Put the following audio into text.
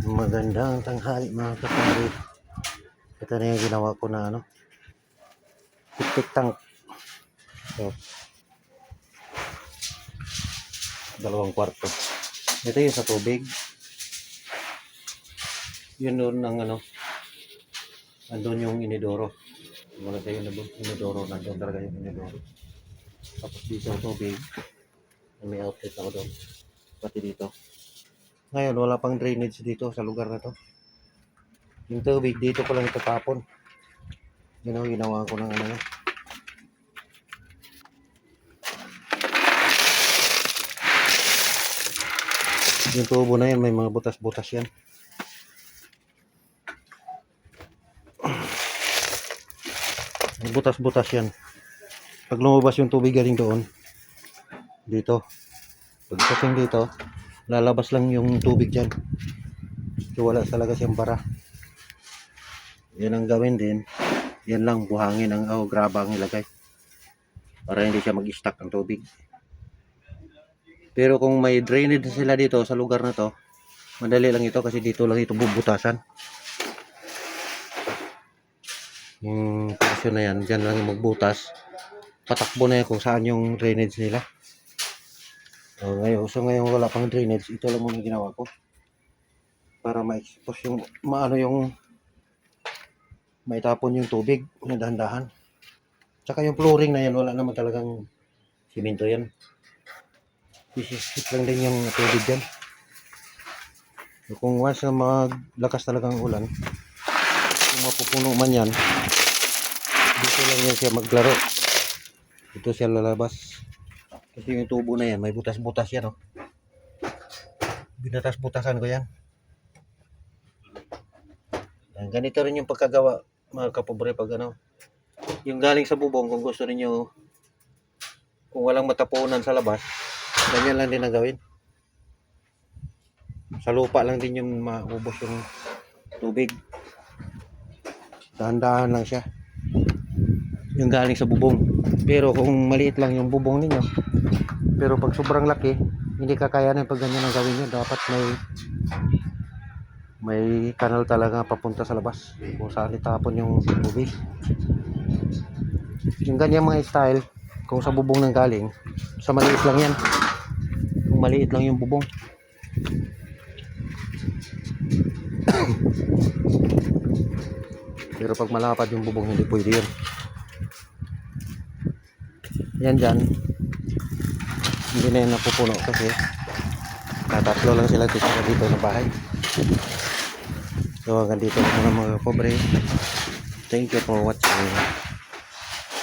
Magandang tanghali mga kapari. Ito na yung ginawa ko na tik tank. So, 2 kwarto. Ito yung sa tubig. Yun doon ng andun yung inidoro. Wala tayo na inidoro, nandun talaga yung inidoro. Tapos dito ang tubig. May outlet ako doon. Pati dito. Ngayon, wala pang drainage dito sa lugar na to. Yung tubig dito ko lang itatapon. Yun ang ginawa ko ng yung tubo na yan, may mga butas-butas yan. May butas-butas yan. Pag lumabas yung tubig galing doon, dito. Pagdating dito, lalabas lang yung tubig dyan. So wala talaga siyang bara. Yan ang gawin din. Yan lang, buhangin ang graba ang ilagay. Para hindi siya mag-stack ang tubig. Pero kung may drainage sila dito sa lugar na to, madali lang ito kasi dito lang ito bubutasan. Yung portion na yan, dyan lang yung magbutas. Patakbo na yan kung saan yung drainage nila. So ngayon wala pang drainage, ito lang muna ginawa ko. Para ma-expose yung, maitapon yung tubig na dahan-dahan. Tsaka yung flooring na yan, wala naman talagang simento yan. Isisip lang din yung tubig dyan. So, kung once na maglakas talagang ulan, kung mapupuno man yan, dito lang yan siya maglaro. Dito siya lalabas. Kasi yung tubo na yan, may butas-butas yan. Binatas-butasan ko yan. Ganito rin yung pagkagawa mga kapobre pag yung galing sa bubong, kung gusto niyo, kung walang matapunan sa labas, ganyan lang din ang gawin. Sa lupa lang din yung maubos yung tubig. Dahan-dahan lang siya yung galing sa bubong. Pero kung maliit lang yung bubong ninyo, pero pag sobrang laki, hindi kakayanin pag ganyan ang gawin nyo. Dapat may kanal talaga papunta sa labas kung saan itapon yung tubig. Yung ganyan mga style, kung sa bubong nang galing, sa maliit lang yan. Kung maliit lang yung bubong. Pero pag malapad yung bubong, hindi pwede yun. Yan dyan, hindi na yan napupuno kasi tatatlo lang sila dito na bahay. So hanggang dito na mga pobre. Thank you for watching.